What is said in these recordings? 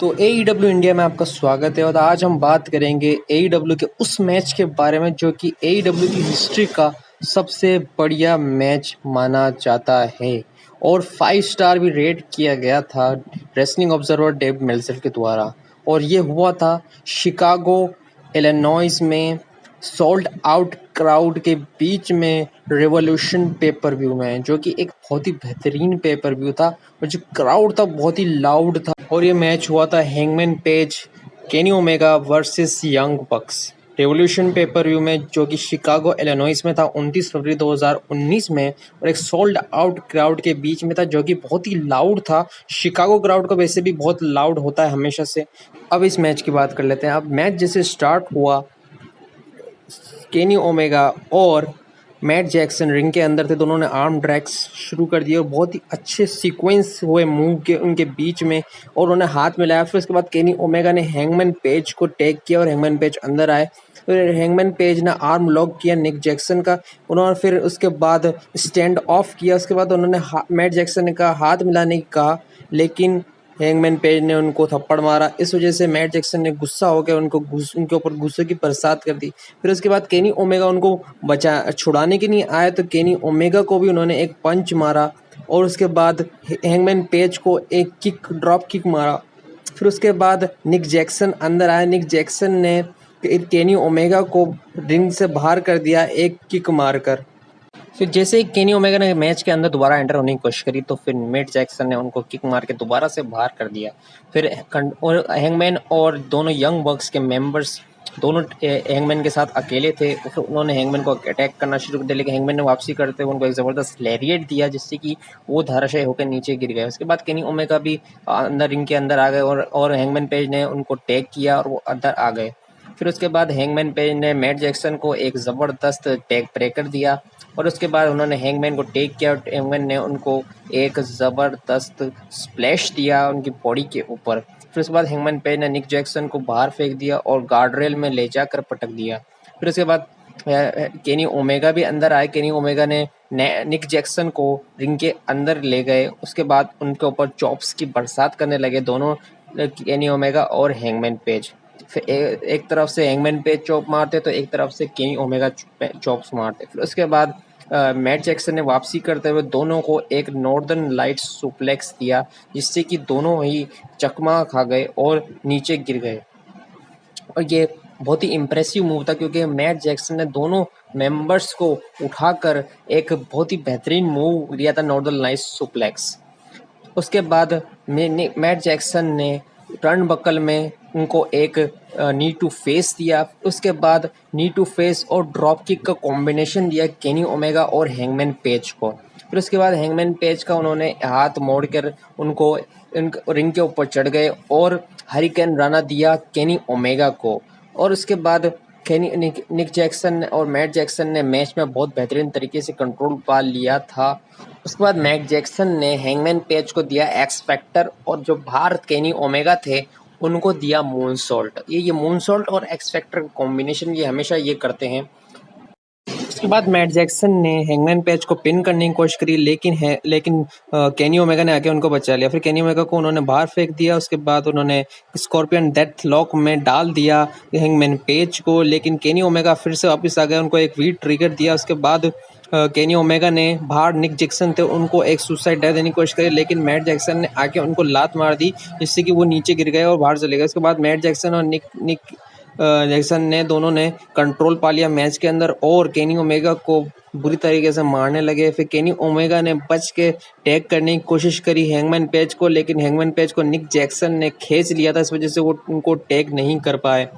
तो AEW India में आपका स्वागत है और आज हम बात करेंगे AEW के उस मैच के बारे में जो कि AEW की हिस्ट्री का सबसे बढ़िया मैच माना जाता है और 5 स्टार भी रेट किया गया था रेसलिंग ऑब्जर्वर डेव मेल्जर के द्वारा। और ये हुआ था शिकागो इलिनॉइस में सोल्ड आउट क्राउड के बीच में रेवोल्यूशन पेपर व्यू में, जो कि एक बहुत ही बेहतरीन पेपर व्यू था और जो क्राउड था बहुत ही लाउड था। और ये मैच हुआ था hangman page Kenny Omega versus young बक्स रेवोल्यूशन पेपर व्यू में, जो कि शिकागो इलिनॉइस में था 29 फरवरी 2019 में और एक सोल्ड आउट क्राउड के बीच में था जो कि बहुत ही लाउड था। शिकागो क्राउड का वैसे भी बहुत लाउड होता है हमेशा से। अब इस मैच की बात कर लेते हैं। अब मैच जैसे स्टार्ट हुआ, केनी ओमेगा और मैट जैक्सन रिंग के अंदर थे। दोनों ने आर्म ड्रैग्स शुरू कर दिए और बहुत ही अच्छे सीक्वेंस हुए मूव के उनके बीच में और उन्होंने हाथ मिलाया। फिर उसके बाद केनी ओमेगा ने हैंगमैन पेज को टैग किया और हैंगमैन पेज अंदर आए। फिर हैंगमैन पेज ने आर्म लॉक किया निक जैक्सन का। उन्होंने फिर उसके बाद स्टैंड ऑफ किया। उसके बाद उन्होंने मैट जैक्सन का हाथ मिलाने की कहा, लेकिन हैंगमैन पेज ने उनको थप्पड़ मारा। इस वजह से मैट जैक्सन ने गुस्सा होकर उनके ऊपर गुस्से की बरसात कर दी। फिर उसके बाद केनी ओमेगा उनको छुड़ाने के लिए आए तो केनी ओमेगा को भी उन्होंने एक पंच मारा और उसके बाद हैंगमैन पेज को एक ड्रॉप किक मारा। फिर उसके बाद निक जैक्सन अंदर आया। निक जैक्सन ने केनी ओमेगा को रिंग से बाहर कर दिया एक किक मारकर। फिर जैसे ही केनी ओमेगा ने मैच के अंदर दोबारा एंटर होने की कोशिश करी तो फिर मैट जैक्सन ने उनको किक मार के दोबारा से बाहर कर दिया। फिर और हैंगमैन और दोनों यंग बक्स के मेंबर्स दोनों हैंगमैन के साथ अकेले थे। फिर उन्होंने हैंगमैन को अटैक करना शुरू कर दिया, लेकिन हैंगमैन ने वापसी करते हुए उनको एक ज़बरदस्त लैरिएट दिया जिससे कि वो धराशायी होकर नीचे गिर गए। उसके बाद केनी ओमेगा भी अंदर रिंग के अंदर आ गए और हैंगमैन पेज ने उनको टैग किया और वो अंदर आ गए। फिर उसके बाद हैंगमैन पेज ने मैट जैक्सन को एक ज़बरदस्त टैग ब्रेकर दिया और उसके बाद उन्होंने हैंगमैन को टेक किया और हैंगमैन ने उनको एक ज़बरदस्त स्प्लैश दिया उनकी बॉडी के ऊपर। फिर उसके बाद हैंगमैन पेज ने निक जैक्सन को बाहर फेंक दिया और गार्ड रेल में ले जाकर पटक दिया। फिर उसके बाद केनी ओमेगा भी अंदर आए। केनी ओमेगा ने निक जैक्सन को रिंग के अंदर ले गए। उसके बाद उनके ऊपर चॉप्स की बरसात करने लगे दोनों केनी ओमेगा और हैंगमैन पेज। फिर एक तरफ से हैंगमैन पेज चॉप मारते तो एक तरफ से केनी ओमेगा चॉप्स मारते। फिर उसके बाद मैट जैक्सन ने वापसी करते हुए दोनों को एक नॉर्दर्न लाइट्स सुप्लेक्स दिया जिससे कि दोनों ही चकमा खा गए और नीचे गिर गए। और ये बहुत ही इम्प्रेसिव मूव था क्योंकि मैट जैक्सन ने दोनों मेंबर्स को उठाकर एक बहुत ही बेहतरीन मूव दिया था, नॉर्दर्न लाइट्स सुप्लेक्स। उसके बाद मैट जैक्सन ने टर्न बकल में उनको एक नी टू फेस दिया। उसके बाद नी टू फेस और ड्रॉप किक का कॉम्बिनेशन दिया केनी ओमेगा और हैंगमैन पेज को। फिर उसके बाद हैंगमैन पेज का उन्होंने हाथ मोड़कर उनको रिंग के ऊपर चढ़ गए और हरिकेन राना दिया केनी ओमेगा को। और उसके बाद निक जैक्सन और मैट जैक्सन ने मैच में बहुत बेहतरीन तरीके से कंट्रोल पा लिया था। उसके बाद मैट जैक्सन ने हैंगमैन पेज को दिया एक्स फैक्टर और जो बाहर केनी ओमेगा थे उनको दिया मून सॉल्ट। ये मून सॉल्ट और एक्स फैक्टर कॉम्बिनेशन ये हमेशा ये करते हैं। उसके बाद मैट जैक्सन ने हैंगमैन पेज को पिन करने की कोशिश करी, लेकिन केनी ओमेगा ने आके उनको बचा लिया। फिर केनी ओमेगा को उन्होंने बाहर फेंक दिया। उसके बाद उन्होंने स्कॉर्पियन डेथ लॉक में डाल दिया हैंगमैन पेज को, लेकिन केनी ओमेगा फिर से वापस आ गए, उनको एक वी ट्रिगर दिया। उसके बाद केनी ओमेगा ने बाहर निक जैक्सन थे उनको एक सुसाइड डाइव देने की कोशिश करी, लेकिन मैट जैक्सन ने आके उनको लात मार दी जिससे कि वो नीचे गिर गए और बाहर चले गए। उसके बाद मैट जैक्सन और निक जैक्सन ने दोनों ने कंट्रोल पा लिया मैच के अंदर और केनी ओमेगा को बुरी तरीके से मारने लगे। फिर केनी ओमेगा ने बच के टैग करने की कोशिश करी हैंगमैन पेज को, लेकिन हैंगमैन पेज को निक जैक्सन ने खींच लिया था, इस वजह से वो उनको टैग नहीं कर पाए।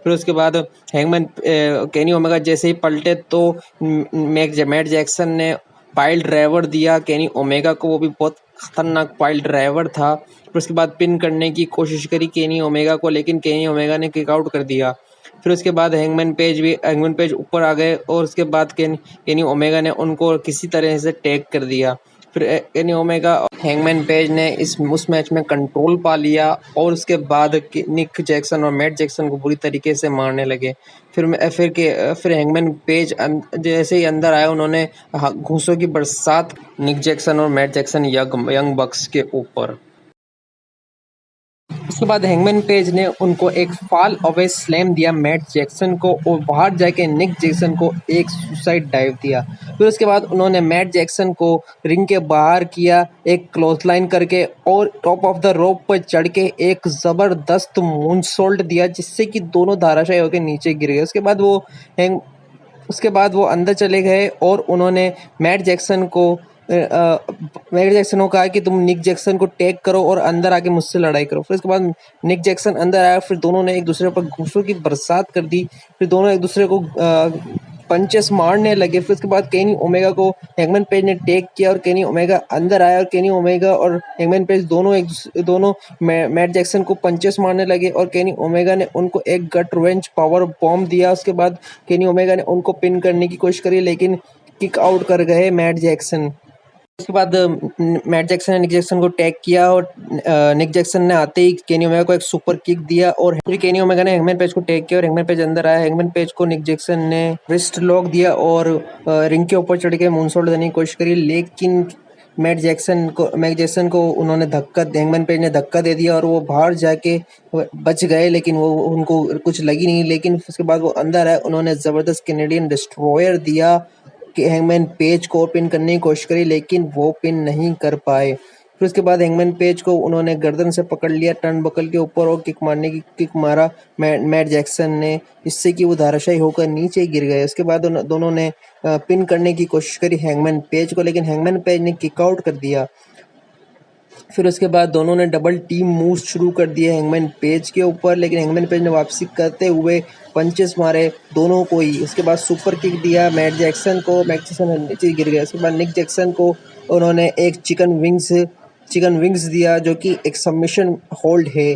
फिर उसके बाद केनी ओमेगा जैसे ही पलटे तो मैट जैक्सन ने पाइल ड्राइवर दिया केनी ओमेगा को, वो भी बहुत खतरनाक पाइल ड्राइवर था। फिर उसके बाद पिन करने की कोशिश करी केनी ओमेगा को, लेकिन केनी ओमेगा ने किक आउट कर दिया। फिर उसके बाद हैंगमैन पेज ऊपर आ गए और उसके बाद केनी ओमेगा ने उनको किसी तरह से टैग कर दिया। फिर केनी ओमेगा और हैंगमैन पेज ने उस मैच में कंट्रोल पा लिया और उसके बाद निक जैक्सन और मैट जैक्सन को बुरी तरीके से मारने लगे। फिर हैंगमैन पेज जैसे ही अंदर आए उन्होंने घूंसों की बरसात निक जैक्सन और मैट जैक्सन यंग बक्स के ऊपर। उसके बाद हैंगमैन पेज ने उनको एक फॉल अवे स्लैम दिया मैट जैक्सन को और बाहर जाके निक जैक्सन को एक सुसाइड डाइव दिया। फिर उसके बाद उन्होंने मैट जैक्सन को रिंग के बाहर किया एक क्लोथलाइन करके और टॉप ऑफ द रोप पर चढ़ के एक ज़बरदस्त मूनसॉल्ट दिया जिससे कि दोनों धाराशायी होकर नीचे गिर गए। उसके बाद वो अंदर चले गए और उन्होंने मैट जैक्सन को कहा कि तुम निक जैक्सन को टैग करो और अंदर आके मुझसे लड़ाई करो। फिर उसके बाद निक जैक्सन अंदर आया, फिर दोनों ने एक दूसरे पर घूंसों की बरसात कर दी, फिर दोनों एक दूसरे को पंचेस मारने लगे। फिर उसके बाद केनी ओमेगा को हैंगमैन पेज ने टैग किया और केनी ओमेगा अंदर आया और केनी ओमेगा और हैंगमैन पेज दोनों मैट जैक्सन को पंचेस मारने लगे और केनी ओमेगा ने उनको एक गट रेंच पावर बॉम्ब दिया। उसके बाद केनी ओमेगा ने उनको पिन करने की कोशिश करी लेकिन किक आउट कर गए मैट जैक्सन। उसके बाद मैट जैक्सन ने निक जैक्सन को टैग किया और निक जैक्सन ने आते ही केनी ओमेगा को एक सुपर किक दिया और फिर केनी ओमेगा ने हैंगमैन पेज को टैग किया और हैंगमैन पेज अंदर आया। हैंगमैन पेज को निक जैक्सन ने रिस्ट लॉक दिया और रिंग के ऊपर चढ़ के मूनसॉल्ट देने की कोशिश करी लेकिन मैट जैक्सन को उन्होंने हैंगमैन पेज ने धक्का दे दिया और वो बाहर जाके बच गए लेकिन वो उनको कुछ लगी नहीं। लेकिन उसके बाद वो अंदर आए, उन्होंने ज़बरदस्त कैनेडियन डिस्ट्रॉयर दिया कि हैंगमैन पेज को पिन करने की कोशिश करी लेकिन वो पिन नहीं कर पाए। फिर उसके बाद हैंगमैन पेज को उन्होंने गर्दन से पकड़ लिया टर्नबकल के ऊपर और किक मारा मैट जैक्सन ने, जिससे कि वो धाराशायी होकर नीचे गिर गए। उसके बाद दोनों ने पिन करने की कोशिश करी हैंगमैन पेज को लेकिन हैंगमैन पेज ने किक आउट कर दिया। फिर उसके बाद दोनों ने डबल टीम मूव्स शुरू कर दिए हैंगमैन पेज के ऊपर लेकिन हैंगमैन पेज ने वापसी करते हुए पंचेस मारे दोनों को ही। उसके बाद सुपर किक दिया मैट जैक्सन को, मैट जैक्सन नीचे गिर गया। उसके बाद निक जैक्सन को उन्होंने एक चिकन विंग्स दिया जो कि एक सबमिशन होल्ड है।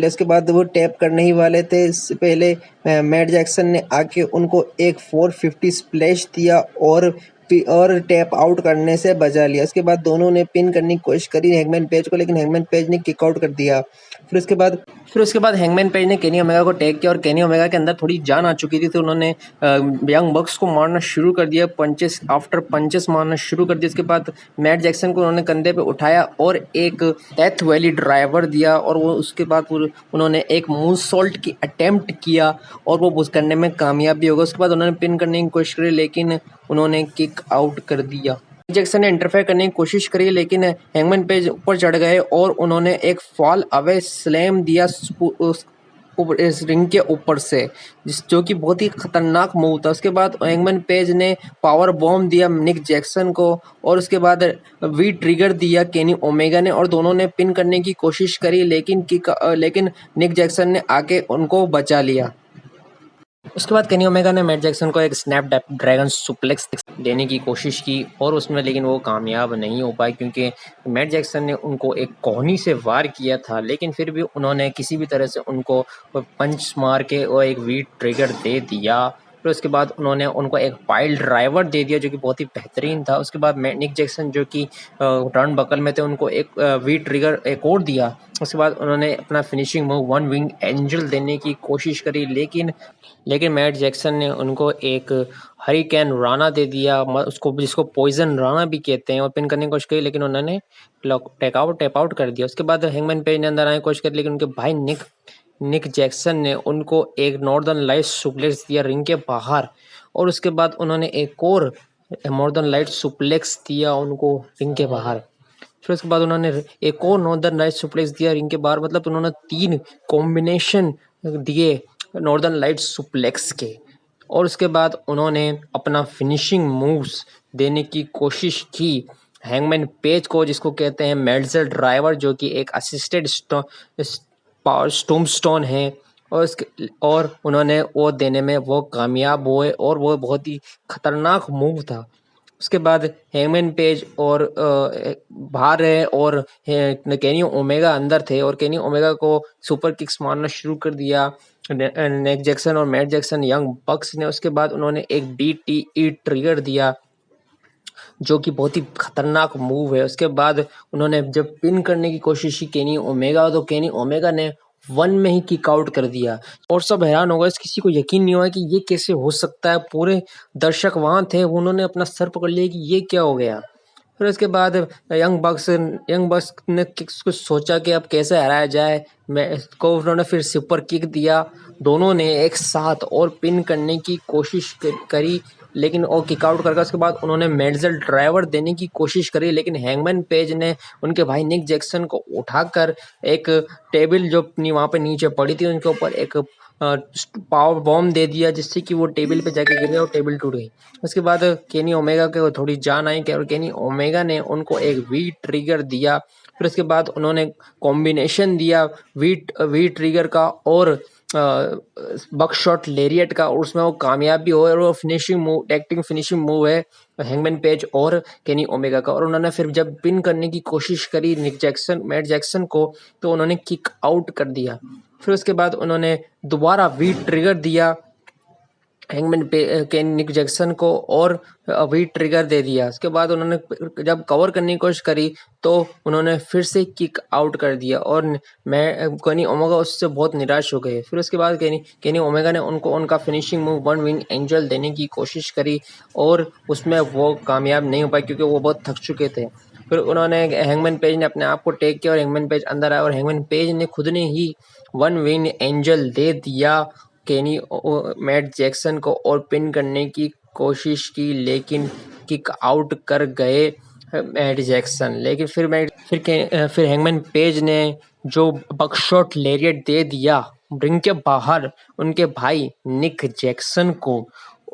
उसके बाद वो टैप करने ही वाले थे, इससे पहले मैट जैक्सन ने आके उनको एक 450 स्प्लैश दिया और टैप आउट करने से बचा लिया। उसके बाद दोनों ने पिन करने की कोशिश करी हैंगमैन पेज को लेकिन हैंगमैन पेज ने किक आउट कर दिया। फिर उसके बाद हैंगमैन पेज ने केनी ओमेगा को टैग किया और केनी ओमेगा के अंदर थोड़ी जान आ चुकी थी तो उन्होंने यंग बक्स को मारना शुरू कर दिया, पंचेस मारना शुरू कर दिया। उसके बाद मैट जैक्सन को उन्होंने कंधे पे उठाया और एक डेथ वैली ड्राइवर दिया और वो उसके बाद उन्होंने एक मूनसॉल्ट की अटेम्प्ट किया और वो करने में कामयाब भी हो गए। उसके बाद उन्होंने पिन करने की कोशिश करी लेकिन उन्होंने किक आउट कर दिया। जैक्सन ने इंटरफेयर करने की कोशिश करी लेकिन हैंगमैन पेज ऊपर चढ़ गए और उन्होंने एक फॉल अवे स्लैम दिया इस रिंग के ऊपर से, जो कि बहुत ही खतरनाक मूव था। उसके बाद हैंगमैन पेज ने पावर बॉम्ब दिया निक जैक्सन को और उसके बाद वी ट्रिगर दिया केनी ओमेगा ने और दोनों ने पिन करने की कोशिश करी लेकिन निक जैक्सन ने आके उनको बचा लिया। उसके बाद केनी ओमेगा ने मैट जैक्सन को एक स्नैप ड्रैगन सुप्लेक्स देने की कोशिश की और उसमें लेकिन वो कामयाब नहीं हो पाई क्योंकि मैट जैक्सन ने उनको एक कोहनी से वार किया था लेकिन फिर भी उन्होंने किसी भी तरह से उनको पंच मार के वो एक वी ट्रिगर दे दिया। फिर उसके बाद उन्होंने उनको एक पाइल ड्राइवर दे दिया जो कि बहुत ही बेहतरीन था। उसके बाद निक जैक्सन जो कि टर्न बकल में थे उनको एक वी ट्रिगर एक और दिया। उसके बाद उन्होंने अपना finishing move one wing angel देने की कोशिश करी लेकिन मैट जैक्सन ने उनको एक हरिकेन राणा दे दिया, जिसको पॉइजन राणा भी कहते हैं, और पिन करने की कोशिश करी लेकिन उन्होंने टैप आउट कर दिया। उसके बाद हैंगमैन पेज ने अंदर आने की कोशिश करी लेकिन उनके भाई निक जैक्सन ने उनको एक नॉर्दर्न लाइट सुप्लेक्स दिया रिंग के बाहर और उसके बाद उन्होंने एक और नॉर्दर्न लाइट सुप्लेक्स दिया उनको रिंग के बाहर। फिर उसके बाद उन्होंने एक और नॉर्दर्न लाइट सुप्लेक्स दिया रिंग के बाहर, मतलब उन्होंने 3 कॉम्बिनेशन दिए नॉर्दर्न लाइट सुप्लेक्स के और उसके बाद उन्होंने अपना फिनिशिंग मूव्स देने की कोशिश की हैंगमैन पेज को, जिसको कहते हैं मेल्जर ड्राइवर, जो कि एक असिस्टेड स्टोन है और उन्होंने वो देने में वो कामयाब हुए और वो बहुत ही खतरनाक मूव था। उसके बाद हैंगमैन पेज और बाहर रहे और केनी ओमेगा अंदर थे और केनी ओमेगा को सुपर किक्स मारना शुरू कर दिया निक जैक्सन और मैट जैक्सन यंग बक्स ने। उसके बाद उन्होंने एक DTE ट्रिगर दिया जो कि बहुत ही खतरनाक मूव है। उसके बाद उन्होंने जब पिन करने की कोशिश की केनी ओमेगा, तो केनी ओमेगा ने 1 में ही किक आउट कर दिया और सब हैरान हो गए, किसी को यकीन नहीं हुआ कि ये कैसे हो सकता है। पूरे दर्शक वहां थे, उन्होंने अपना सर पकड़ लिया कि ये क्या हो गया। फिर उसके बाद यंग बक्स ने कुछ सोचा कि अब कैसे हराया जाए, मैं इसको उन्होंने फिर सुपर किक दिया। दोनों ने एक साथ और पिन करने की कोशिश करी, लेकिन वो किक आउट करके उसके बाद उन्होंने मेडल ड्राइवर देने की कोशिश करी, लेकिन हैंगमैन पेज ने उनके भाई निक जैक्सन को उठाकर एक टेबल जो वहाँ पे नीचे पड़ी थी उनके ऊपर एक पावर बॉम्ब दे दिया, जिससे कि वो टेबल पे जाके गिर गया और टेबल टूट गई। उसके बाद केनी ओमेगा के थोड़ी जान आई और केनी ओमेगा ने उनको एक वी ट्रिगर दिया। फिर उसके बाद उन्होंने कॉम्बिनेशन दिया वी ट्रिगर का और बकशॉट लेरियट का, और उसमें वो कामयाब भी हुए और वो finishing move, acting finishing move है हैंगमैन पेज और केनी ओमेगा का। और उन्होंने फिर जब पिन करने की कोशिश करी मैट जैक्सन को, तो उन्होंने किक आउट कर दिया। फिर उसके बाद उन्होंने दोबारा वी ट्रिगर दिया हैंगमैन के निक जैक्सन को और वी ट्रिगर दे दिया। उसके बाद उन्होंने जब कवर करने की कोशिश करी तो उन्होंने फिर से किक आउट कर दिया और मैं केनी ओमेगा उससे बहुत निराश हो गए। फिर उसके बाद केनी ओमेगा ने उनको उनका finishing move one wing angel देने की कोशिश करी और उसमें वो कामयाब नहीं हो पाए क्योंकि वो बहुत थक चुके थे। फिर उन्होंने हैंगमैन पेज ने अपने आप को टेक किया और हैंगमैन पेज अंदर आया और हैंगमैन पेज ने खुद ने ही वन विंग एंजल दे दिया केनी मैट जैक्सन को और पिन करने की कोशिश की, लेकिन किक आउट कर गए मैट जैक्सन। लेकिन फिर हैंगमैन पेज ने जो बकशॉट लैरिएट दे दिया रिंग के बाहर उनके भाई निक जैक्सन को।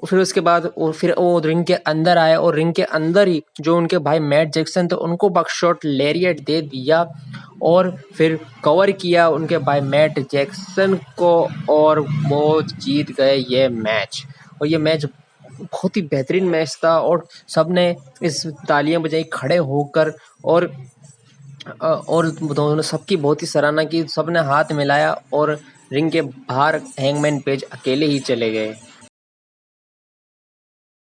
फिर उसके बाद फिर वो रिंग के अंदर आए और रिंग के अंदर ही जो उनके भाई मैट जैक्सन थे उनको बकशॉट लैरिएट दे दिया और फिर कवर किया उनके भाई मैट जैक्सन को और वो जीत गए ये मैच। और ये मैच बहुत ही बेहतरीन मैच था और सबने इस तालियां बजाई खड़े होकर और दोनों सबकी बहुत ही सराहना की, सबने हाथ मिलाया और रिंग के बाहर हैंगमैन पेज अकेले ही चले गए।